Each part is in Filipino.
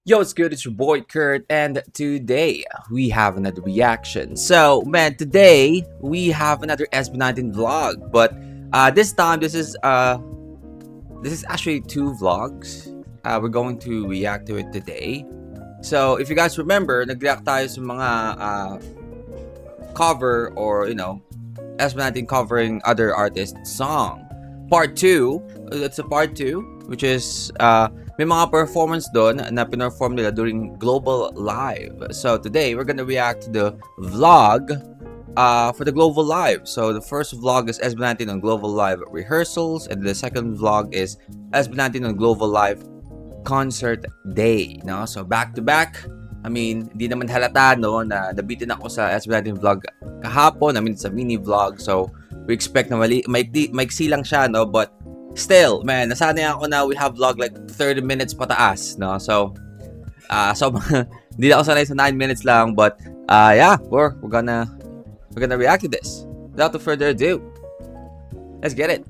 Yo, it's good? It's your boy Kurt, and today we have another reaction. So, man, today we have another SB19 vlog, but this time this is actually two vlogs. We're going to react to it today. So, if you guys remember, nag-react tayo sa mga cover or SB19 covering other artists' song. Part 2, that's a part 2, which is may mga performance doon na pinerform nila during Global Live. So today, we're gonna react to the vlog for the Global Live. So the first vlog is SB19 on Global Live rehearsals, and the second vlog is SB19 on Global Live concert day. No? So back to back. I mean, di naman halata no na nabitin ako sa SB19 vlog kahapon. I mean, it's a mini vlog. So we expect na maiksi lang siya, no? But still, man, nasanay ako na we have vlog like 30 minutes pataas, no? So hindi na ako sanay sa 9 minutes lang, but yeah, we're gonna react to this. Without further ado, let's get it.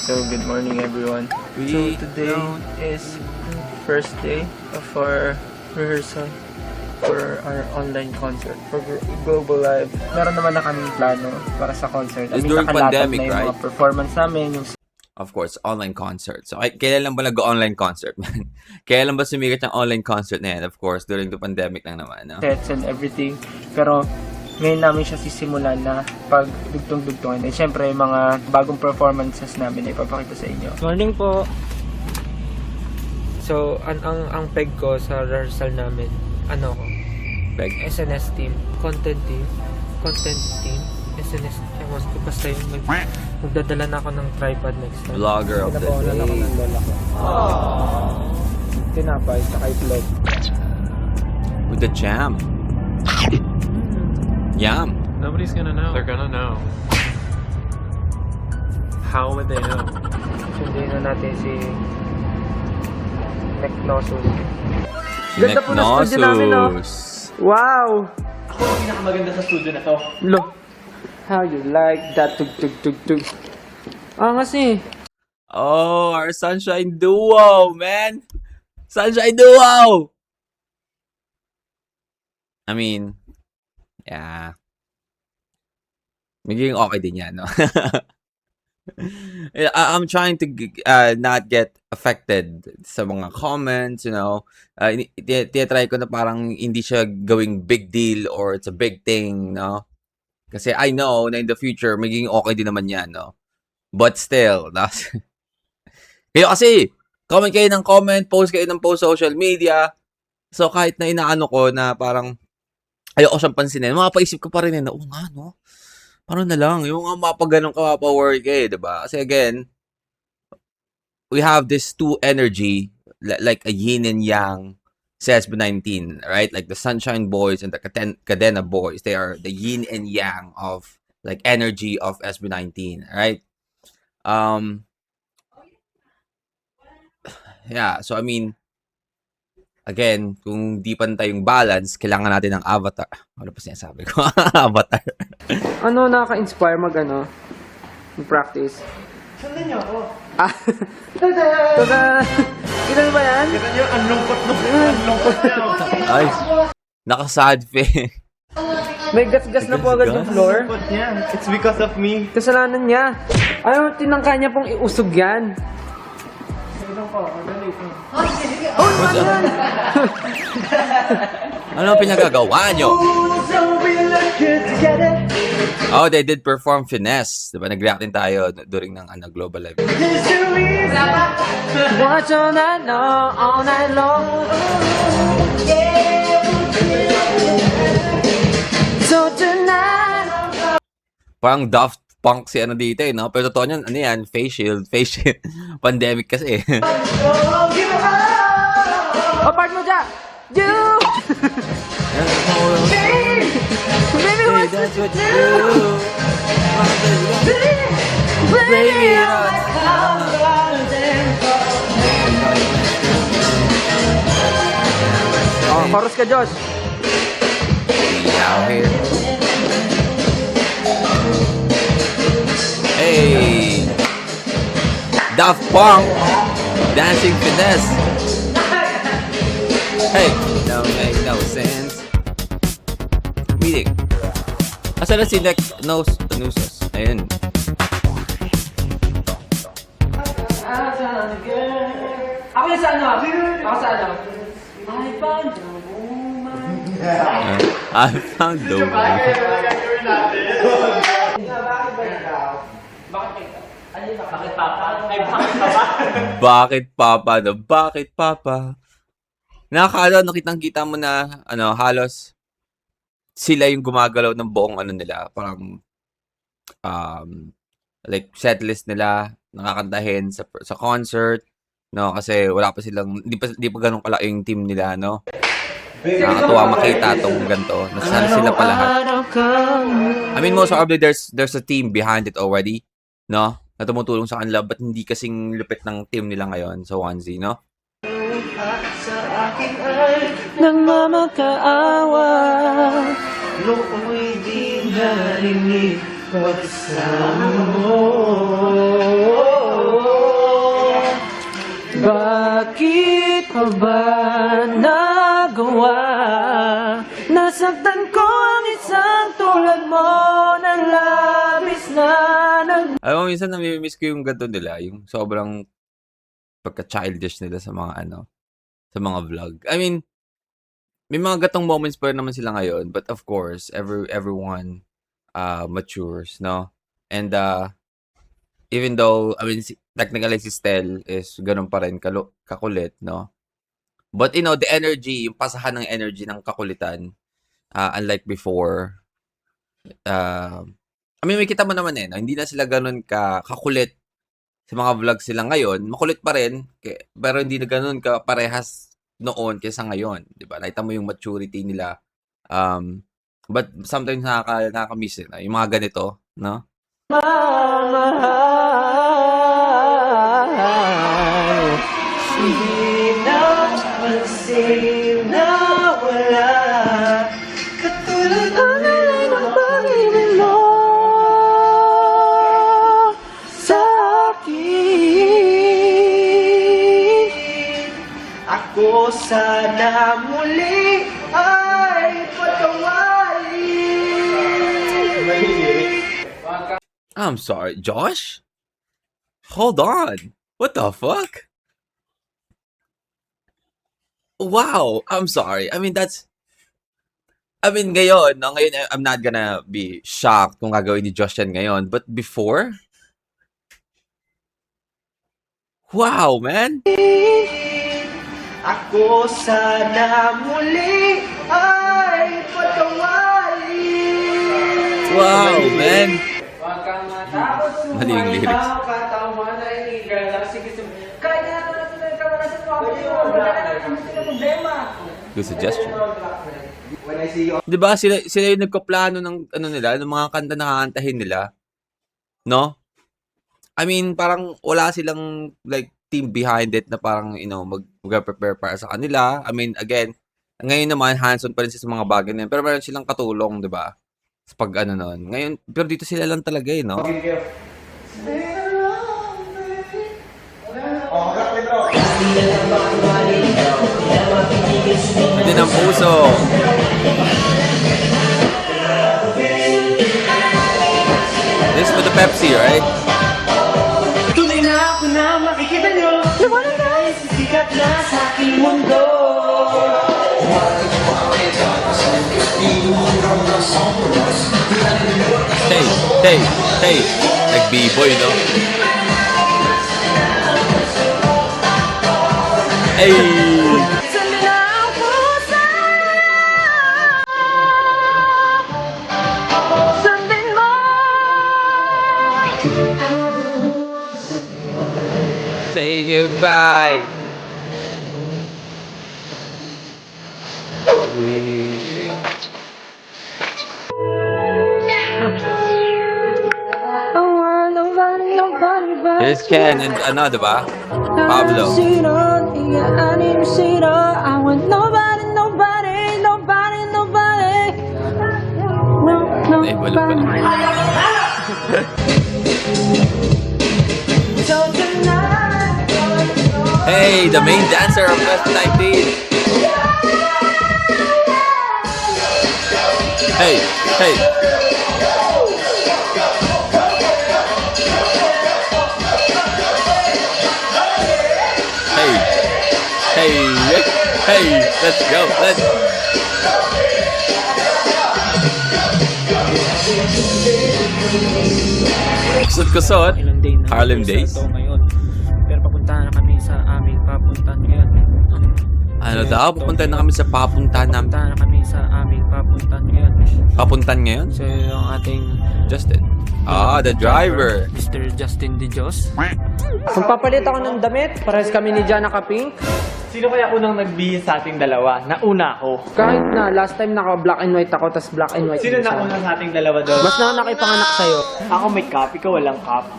So good morning everyone. So today is first day of our rehearsal for our online concert for Global Live. Meron naman na kaming plano para sa concert. It's during pandemic, na yung right? mga performance namin, yung Of course, online concert. So, kailan lang ba nag-online concert, man? Kailan ba sumikat yung online concert na yan? Of course, during the pandemic lang naman, no? sets and everything. Pero ngayon namin siya sisimulan na pag dugtong-dugtungan. And syempre, yung mga bagong performances namin ay ipapakita sa inyo. Morning po. So, ang peg ko sa rehearsal namin, ano ko? Peg. SNS team, content team, SNS. Basta yung magdadala na ako ng tripod next time. Vlogger of the Pinabawalan ako day. ng lola ko. Tinapay, saka itlog. With the jam. Yum. Nobody's gonna know. They're gonna know. How would they know? Sundin na natin si Meknosus. Ganda po na studio namin, no? Wow! Ako ang pinakamaganda sa studio na to. Look! How you like that? Tug, tug, tug, tug. Kasi, Oh, our Sunshine Duo, man. Sunshine Duo. I mean, yeah. Magiging okay din yan, no? I'm trying to not get affected sa mga comments, try ko na parang hindi siya gawing big deal or it's a big thing, no? Kasi I know na in the future, magiging okay din naman yan, no? But still, kayo kasi, comment kayo ng comment, post kayo ng post social media. So kahit na inaano ko na parang ayoko siyang pansinin, mapaisip ko pa rin na, oo nga, no? Parang na lang, yung mga mapaganon ka, mapawork diba? Kasi again, we have this two energy, like a yin and yang sa SB19, right? Like the Sunshine Boys and the Cadena Boys, they are the yin and yang of like energy of SB19, right? Yeah, so I mean, again, kung di pantay yung balance, kailangan natin ng avatar. Ano pa sinasabi ko? Avatar. ano nakaka-inspire mag-practice? Sundan niyo ako. Tada! Kita ba yan? Kita niyo, ang lungkot niyo. Ay, naka-sad face. May gas-gas na po agad yung floor. Lungkot niya. It's because of me. Kasalanan niya. Ayaw, tinangka niya pong iusog yan. Ano pinagagawa nyo? Oh, they did perform Finesse. Diba? Nag-react din tayo during ng Global Live. Watch all night long, all night long. So tonight. Parang Daft Punk si dito, no? Pero totoo niyan, face shield. Pandemic kasi. O, part mo dyan! You! Baby, what's That's what you do. Baby, oh, chorus ka, Josh. We out here. Hey! Daft Punk, Dancing Finesse. Hey, no make no sense. Meeting. Asa na si Nusos? Ayun. Ako yung sa ano? Ako sa ano? I found the woman. I found the one. Bakit ba ikaw? Bakit papa? Ay, bakit papa? Bakit papa? No? Bakit papa? Nakitang-kita mo na, halos sila yung gumagalaw ng buong nila. Parang, like, setlist nila, nakakantahin sa concert, no? Kasi wala pa silang, di pa ganun kalaki yung team nila, no? Nakakatuwa makita itong ganito. Nasaan sila pa lahat. I mean, most probably there's a team behind it already, no? Na tumutulong sa kanila, but hindi kasing lupit ng team nila ngayon sa Onesie, no? Nang mamakaawa, nooy di narinig pagsama mo. Bakit pa ba nagawa? Nasaktan ko ang isang tulad mo na labis na Alam mo, minsan nami-miss ko yung ganito nila, yung sobrang pagka-childish nila sa mga sa mga vlog. I mean, may mga gatong moments pa rin naman sila ngayon, but of course, everyone matures, no? And even though, I mean, technically si Stel is ganun pa rin kakulit, no? But the energy, yung pasahan ng energy ng kakulitan, unlike before, I mean, may kita mo naman no? Hindi na sila ganun kakulit sa mga vlogs sila ngayon. Makulit pa rin, pero hindi na ganun parehas noon kaysa ngayon, 'di ba? Nakita mo yung maturity nila. But sometimes nakaka-miss yung mga ganito, no? Hindi na pansin na wala katulad ng alay ng pag-ibig mo sa akin. Ako sana muli ay patawarin. I'm sorry, Josh? Hold on. What the fuck? Wow, I'm sorry. I mean, ngayon, no? Ngayon, I'm not gonna be shocked kung gagawin ni Josh yan ngayon. But before? Wow, man. Ako sana muli ay patawarin. Wow, man. Huwag kang matakot Mali yung lyrics. sumayaw, katawan ay igala. Sige, kahit na natin ka na sa wala na problema. Good suggestion. When I see you, Diba, sila yung nagkaplano ng nila, ng mga kanta na kakantahin nila. No? I mean, parang wala silang like team behind it na parang, mag-prepare para sa kanila. I mean, again, ngayon naman, hands-on pa rin sa mga bagay na yun. Pero meron silang katulong, di ba? Sa pag nun. Ngayon, pero dito sila lang talaga no? Din ang puso. This with the Pepsi, right? tunay na ako na makikita nyo. Lumalang tayo sa sikat na sa aking mundo. Hey. Nag-b-boy, no? Hey! Saan na ang pusa? Sundin mo. Say goodbye. Here's Ken and diba? Pablo. I want nobody. Ay, balot pa naman. So tonight Hey, the main dancer of Fest 19. Hey, hey. Hey, hey, hey, let's go, let's kusot-kusot. Ilang day na Harlem sa Days. to ngayon. Pero papunta na kami sa aming papuntahan ngayon. Ano daw? Pupunta na kami sa papuntahan namin. Papunta na kami sa aming papuntahan ngayon. Papuntahan ngayon? So yung ating Justin. Ah, the driver. Mr. Justin De Jos. Magpapalit ako ng damit. Parehas kami ni Jana Kapink. Sino kaya unang nagbihis sa ating dalawa? Nauna ako. Kahit na last time naka black and white ako, tas black and white Sino din siya. nauna sa ating dalawa doon? Mas na nakipanganak sa'yo. Ako may cup, ikaw walang cup.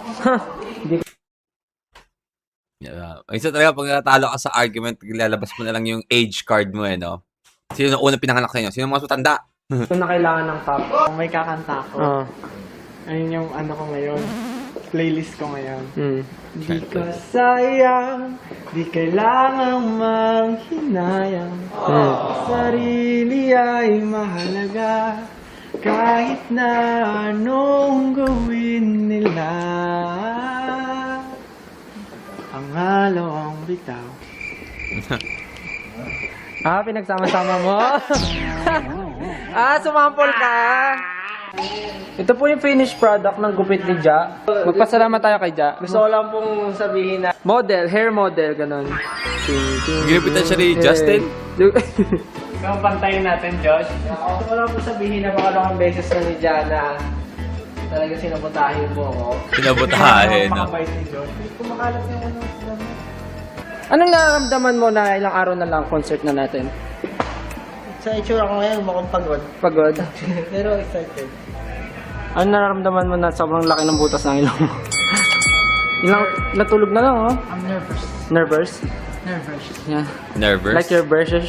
Yeah. Isa talaga pag natalo ka sa argument, lalabas mo na lang yung age card mo no? Sino na unang pinanganak sa inyo? Sino mas matanda? Kung na kailangan ng top. Kung may kakanta ko, ayun yung ano ko ngayon. Playlist ko ngayon. Di ka sayang, di kailangang manghinayang. Sarili ay mahalaga, kahit na anong gawin nila. Ang halaw ang bitaw. Pinagsama-sama mo? Sumampol ka? Ito po yung finished product ng gupit ni Ja. Magpasalamat tayo kay Ja. Gusto ko lang pong sabihin na Model, hair model, ganun. Ginupitan siya ni Justin? ikaw pantayin natin, Josh. Gusto ko lang pong sabihin na makalawang beses na ni Jana. Talaga sinabutahin mo ako. Pinabutahin, no? Makabait ni Josh. Kumakalat yung ano. Anong nararamdaman mo na ilang araw na lang concert na natin? Sa itsura ko ngayon, mukhang pagod. Pagod? Pero excited. Ano nararamdaman mo na sobrang laki ng butas ng ilong mo? Ilang natulog na lang, oh. I'm nervous. Nervous? Nervous. Yeah. Nervous? Like your brushes?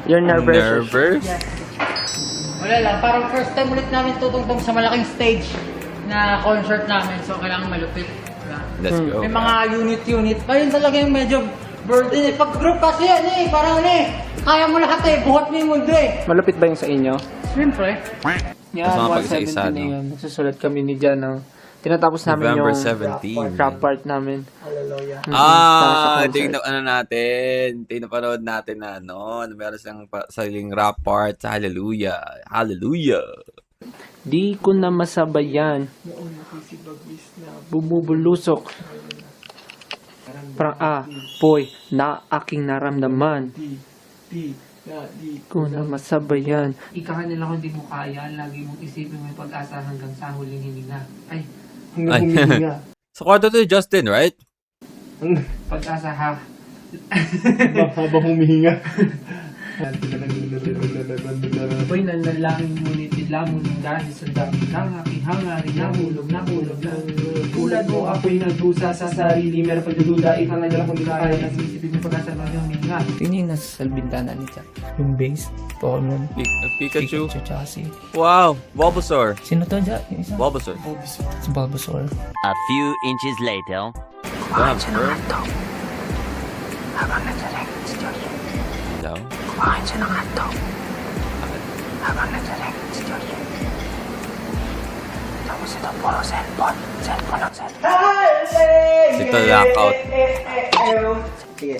You're nervous? Nervous? Wala lang, parang first time ulit namin tutungtong sa malaking stage na concert namin, so kailangan malupit. Diba? Let's go. May mga unit-unit, ayun talaga yung medyo burden eh. Pag group kasi yan eh, parang kaya mo lahat eh, buhat mo yung mundo eh. Malupit ba yung sa inyo? Siyempre. Yan, Mas mga 170 pag-isa-isa, na no? yun. Nagsusulat kami ni Jan ng tinatapos namin November yung 17. rap part namin. Hallelujah. Sa concert. Tingnan ano natin. Tingnan natin na meron silang sariling rap part sa Hallelujah. Hallelujah. Di ko na masabayan. Bumubulusok. Parang boy, na aking naramdaman. Di ko na masabayan. Ika nila kung di mo kaya, lagi mong isipin may pag-asa hanggang sa huling hininga. Ay, Ay. Sa kwarto to Justin, right? pag-asa ha. Habang humihinga. Ako'y nanalangin ngunit lamon ng dahil sa dami ng aking hangarin. Nahulog na. Tulad mo ako'y nagdusa sa sarili. Meron pagdududa, ikaw na lang kung di ka kaya. Nasisipin mo pag-asa ng hininga. Tingnan yung nasa salbintana ni Jack. Yung bass, Pokemon, Pikachu. tsaka si... Wow, Bulbasaur. Sino to, Jack? Yung isa? Bulbasaur. Si Bulbasaur. A few inches later. Damn, bro. Daw? Kumain siya ng hotdog. Habang nagsaring si Jojo. Tapos ito puro cellphone. Cellphone. Ito lockout. Sige.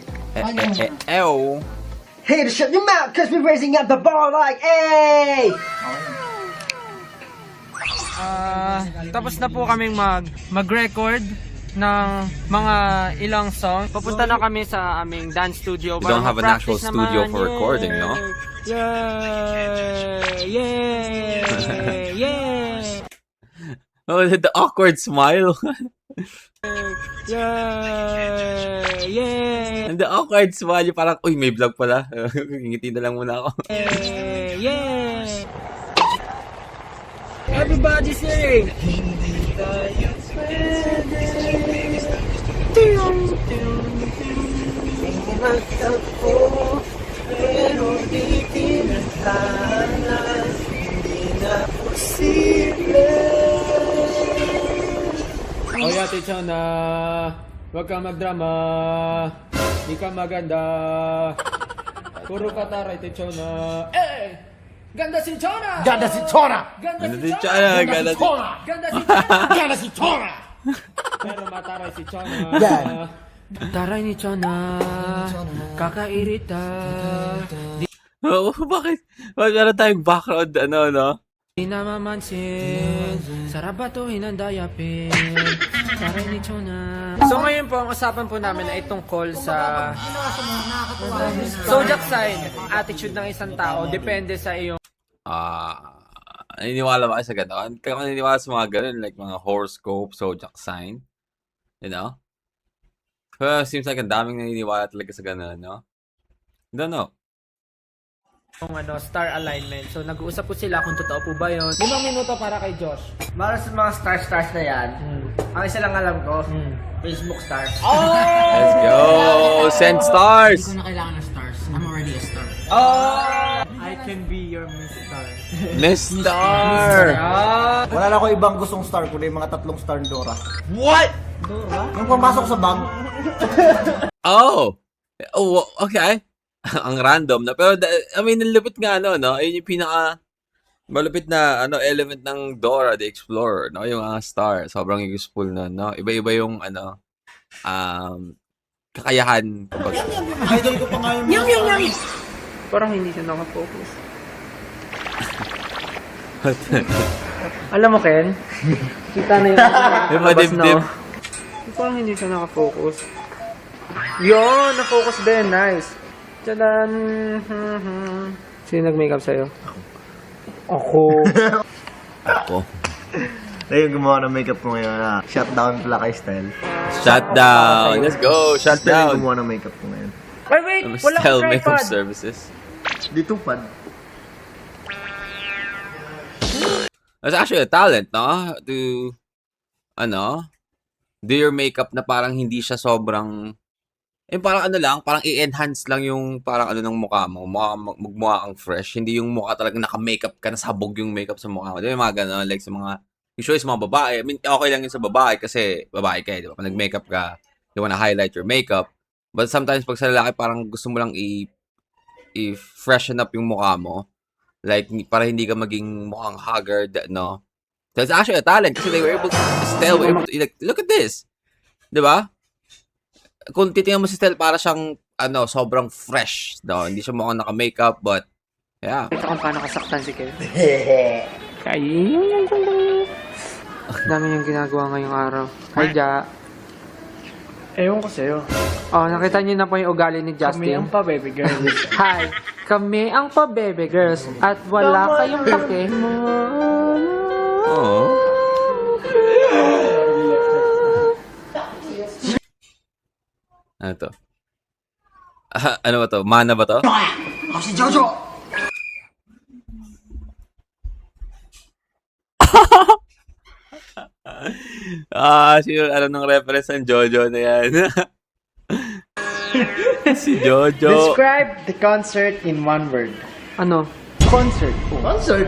Ew. Hey, shut your mouth, cause we're raising up the bar like, hey! Tapos na po kaming mag-record ng mga ilang song. Papunta na kami sa aming dance studio. We don't have an actual studio for recording, no? Yeah! Oh, the awkward smile. Yeah! And the awkward smile, yung parang, uy, may vlog pala. Ngiti na lang muna ako. Yeah! Everybody sing! Oh yeah, teacher na Huwag kang magdrama. Di ka maganda. Puro ka taray, Tichona. Eh! Ganda si Chona! Ganda si Chona! Ganda Ano si din Chona! siya? Ganda si Ganda si Chona! Ganda si Chona! Pero mataray si Chona. Yan. Taray ni Chona. Kakairita. Oo, bakit? Bakit meron tayong background, no? Di na mamansin. Sarap batuhin ang dayapin. Taray ni Chona. So ngayon po, ang usapan po namin ay tungkol sa zodiac sign. Attitude ng isang tao. Depende sa iyong Naniniwala ba kayo sa gano'n? Kaya ako naniniwala sa mga gano'n, like mga horoscope, zodiac sign. You know? Seems like ang daming naniniwala talaga sa gano'n, no? Don't know. star alignment. So nag-uusap po sila kung totoo po ba yun. 5 minuto para kay Josh. Para sa mga stars na yan, ang isa lang alam ko, Facebook stars. Let's go! Send stars! Hindi ko na kailangan ng stars. I'm already a star. I can be your Miss Star. Miss Star! Wala na ako ibang gustong star kundi yung mga 3 star ng Dora. What? Yung pumasok sa bank, Oh! Oh, okay. Ang random na. Pero, I mean, nalupit nga, no? Ayun yung pinaka malupit na element ng Dora the Explorer, no? Yung star. Sobrang useful na, no? Iba-iba yung, kakayahan. idol ko pa nga yung Parang hindi siya nakafocus. Alam mo, Ken? Kita na yung Yung madibdib. Parang hindi siya nakafocus. Yun! Na-focus din. Nice. Tadaan! Sino nag-makeup sa'yo? Ako. Ako. yung gumawa ng makeup ko ngayon. Shutdown pala kay Style. Shutdown! Let's go! Style yung Shutdown! gumawa ng makeup ko ngayon. Wait! Wala Style akong makeup tripod! services. Dito pad. That's actually a talent, no? To, do your makeup na parang hindi siya sobrang, parang parang i-enhance lang yung parang ng mukha mo. Magmukha kang fresh. Hindi yung mukha talagang naka-makeup ka, nasabog yung makeup sa mukha mo. Di ba yung mga gano'n? Like sa mga, usually sa mga babae. I mean, okay lang yun sa babae kasi babae ka, di ba? Pag nag-makeup ka, you wanna highlight your makeup. But sometimes pag sa lalaki, parang gusto mo lang i-freshen up yung mukha mo. Like, para hindi ka maging mukhang haggard, no? So, it's actually a talent kasi they were able to, Stell were able to, like, look at this. Di ba? Kung titingnan mo si Stell, para siyang, sobrang fresh, no? Hindi siya mukhang naka-makeup, but, yeah. Ito kung paano kasaktan si Ken. Dami niyang ginagawa ngayong araw. Hi, Ja. Ewan ko sa'yo. Oh, nakita niyo na po yung ugali ni Kami Justin. ang pa, baby girl. Hi, kami ang pa-baby girls at wala kayong pake. Oh. Ano to? Ano ba to? Mana ba to? Ako si Jojo! Sino alam ng reference ng Jojo na yan? Si Jojo. Describe the concert in one word. Ano? Concert. Concert!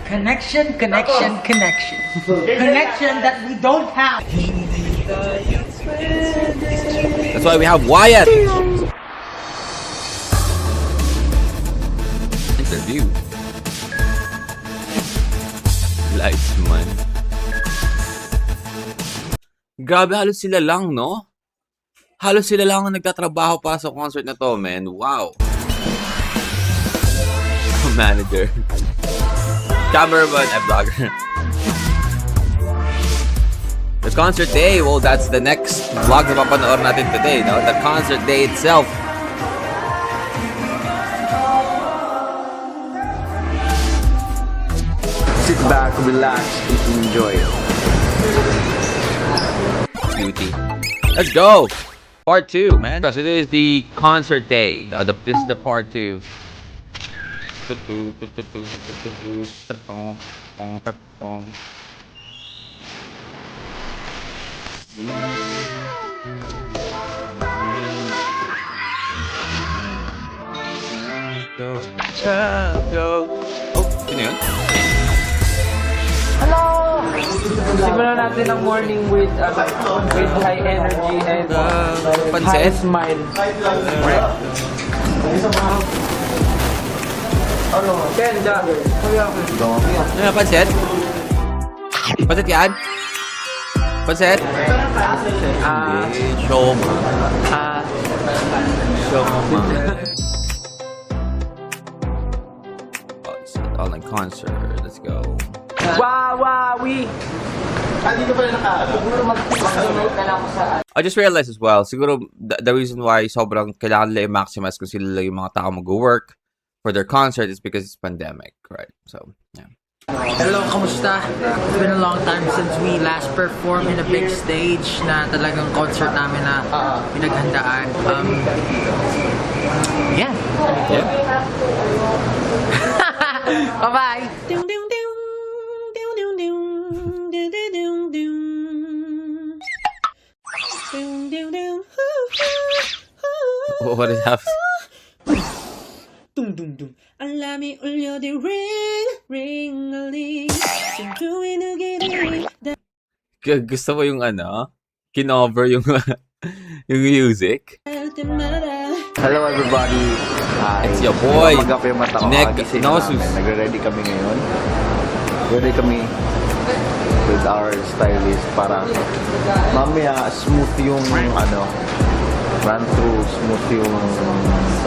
Connection, connection, connection. Connection that we don't have. That's why we have Wyatt. Interview. Lights man. Grabe, halos sila lang, no? Halos sila lang ang nagtatrabaho para sa concert na to, man. Wow. Manager. Cameraman and vlogger. The concert day, well, that's the next vlog na papanood natin today, no? The concert day itself. Sit back, relax, and enjoy. Beauty. Let's go! Part 2, man. So this is the concert day. This is the part 2. Go. Oh, sino yun? Simulan natin ang morning with high energy and high Pansit? smile. Ken, dyan. Ano, pansit? Pansit yan? Pansit? Show mo. Show mo. Online concert. Let's go. Wawawi! I just realized as well, siguro the reason why sobrang kailangan nila i-maximize kung sila lang yung mga tao mag-work for their concert is because it's pandemic, right? So, yeah. Hello, kamusta? It's been a long time since we last performed in a big stage na talagang concert namin na pinaghandaan. Yeah. Bye-bye! What is happening? 알람이 울려도 ring ring a ling 진주의 누기를 Gusto mo yung kinover yung yung music? Hello everybody. It's your boy, Magap yung mata ko. Nick Kagising Nosus. namin. Nagre-ready kami ngayon. Ready kami with our stylist para mamaya smooth yung run through, smooth yung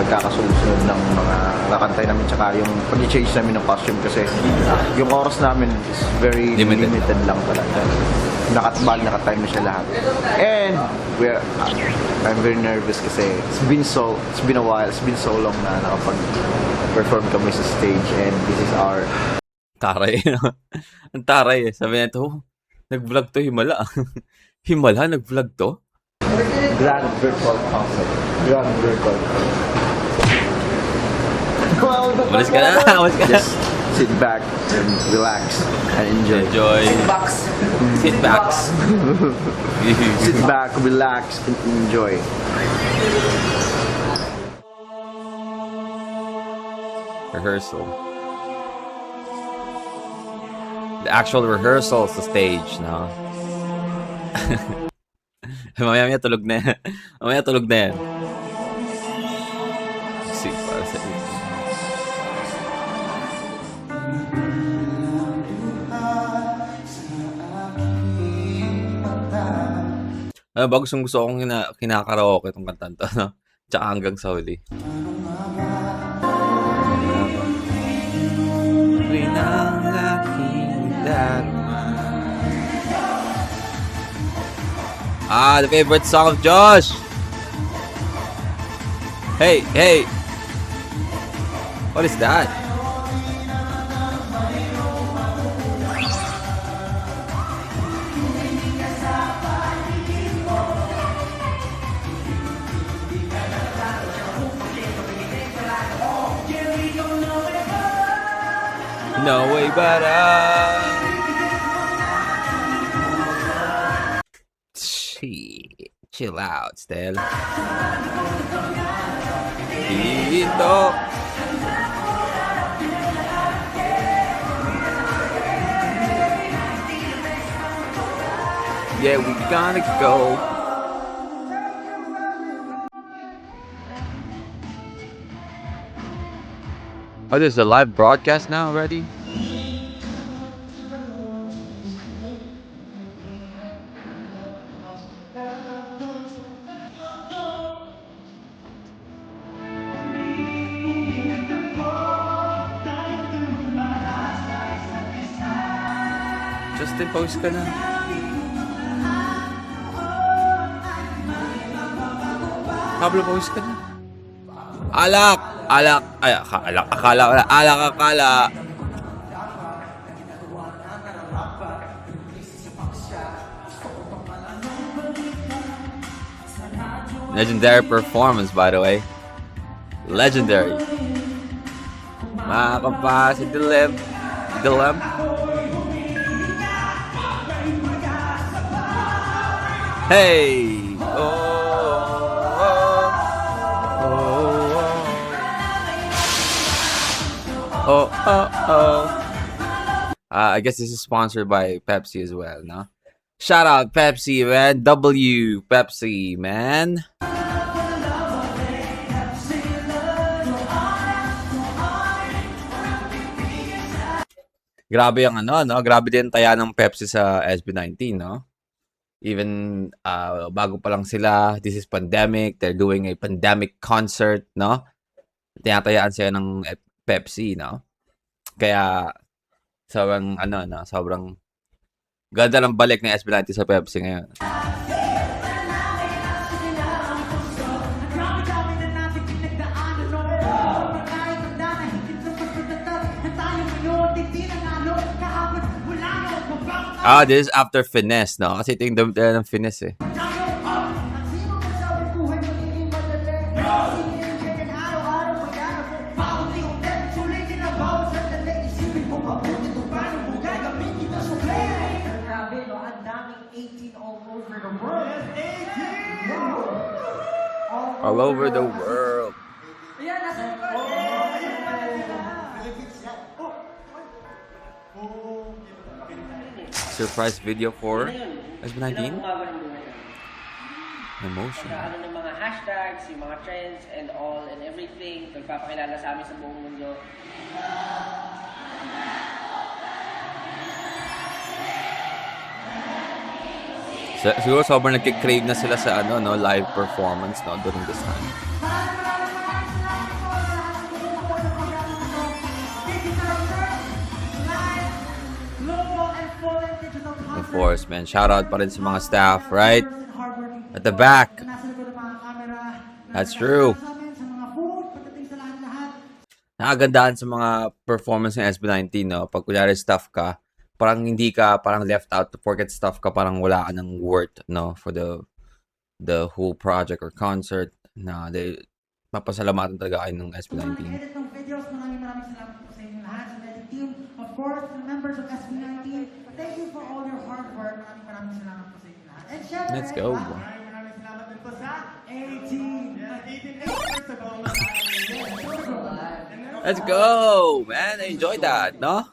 pagkakasunod ng mga kakantay namin tsaka yung pag-change namin ng costume kasi yung oras namin is very limited lang talaga. Nakatime na siya lahat. And I'm very nervous kasi it's been a while, it's been so long na nakapag-perform kami sa stage and this is our Taray. Ang taray eh. Sabi na ito, nag-vlog to Himala. Himala, nag-vlog to? grand virtual concert. Grand virtual Umalis ka na. Umalis ka na. Just sit back and relax and enjoy. Enjoy. Sit back. Sit back, relax, and enjoy. Rehearsal. The actual rehearsal is the stage, no? Mamaya tulog na yan. Mamaya tulog na yan. See, para sa ba gusto kong kinakaraoke itong kantan to, no? Tsaka hanggang sa huli. Winang aking dagma. The favorite song of Josh! Hey, hey! What is that? No way but chill out, Stel. Dito. Yeah, we gonna go. Oh, there's a live broadcast now already? Justin, post ka na. Pablo, post ka na. Alak! Alak! Ay, akala. Legendary performance, by the way. Legendary. Mga kapasi, Dilem. Hey! I guess this is sponsored by Pepsi as well, no? Shout out Pepsi, man. W Pepsi, man. Grabe yung ano, no? Grabe din taya ng Pepsi sa SB19, no? Even bago pa lang sila, this is pandemic, they're doing a pandemic concert, no? Tinatayaan sila ng Pepsi, no? Kaya sobrang ano, no? Sobrang ganda ng balik ng SB19 sa Pepsi ngayon. This is after Finesse, no? Kasi ito yung damit ng Finesse, eh. All over the world. Surprise video for SB19? Emotion. Ano ng mga hashtags, yung mga trends and all and everything. Nagpapakilala sa amin sa buong mundo. Siguro sobrang nagkikrave na sila sa ano, no, live performance, no, during this time. Of course, man. Shout out pa rin sa mga staff, right? At the back. That's true. Nakagandaan sa mga performance ng SB19, no? Pag kunyari staff ka, parang hindi ka parang left out to forget stuff ka, parang wala ka ng worth, no, for the whole project or concert na mapasalamatan talaga kayo ng SB19. Maraming salamat po sa inyo lahat, sa Medic team, of course, the members of SB19. Thank you for all your hard work. Maraming salamat po sa inyo lahat. And syempre, Let's go. maraming salamat din po sa 18 Let's go, man. I enjoyed that, no?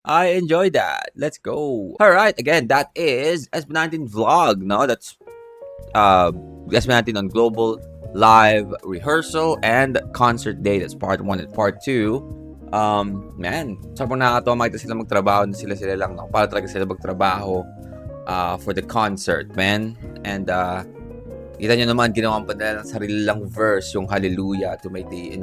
I enjoyed that. Let's go. All right. Again, that is SB19 vlog, no? That's SB19 on global live rehearsal and concert day. That's part 1 and part 2. Man, sobrang nakakatawa makita sila magtrabaho na sila lang, no? Para talaga sila magtrabaho for the concert, man. And kita nyo naman, ginawa pa nila ng sarili lang verse, yung Hallelujah, to make the,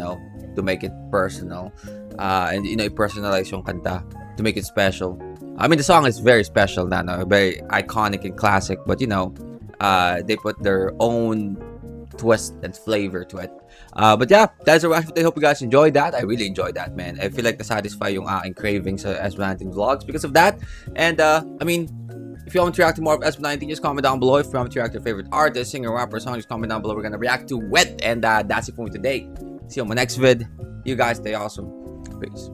to make it personal. And, i-personalize yung kanta to make it special. I mean, the song is very special na, no? Very iconic and classic, but, they put their own twist and flavor to it. But yeah, that's a wrap. I hope you guys enjoyed that. I really enjoyed that, man. I feel like na-satisfy yung aking cravings sa SB19 vlogs because of that. And, I mean, if you want to react to more of SB19, just comment down below. If you want to react to your favorite artist, singer, rapper, song, just comment down below. We're gonna react to Wet. And that's it for me today. See you on my next vid. You guys stay awesome. Peace.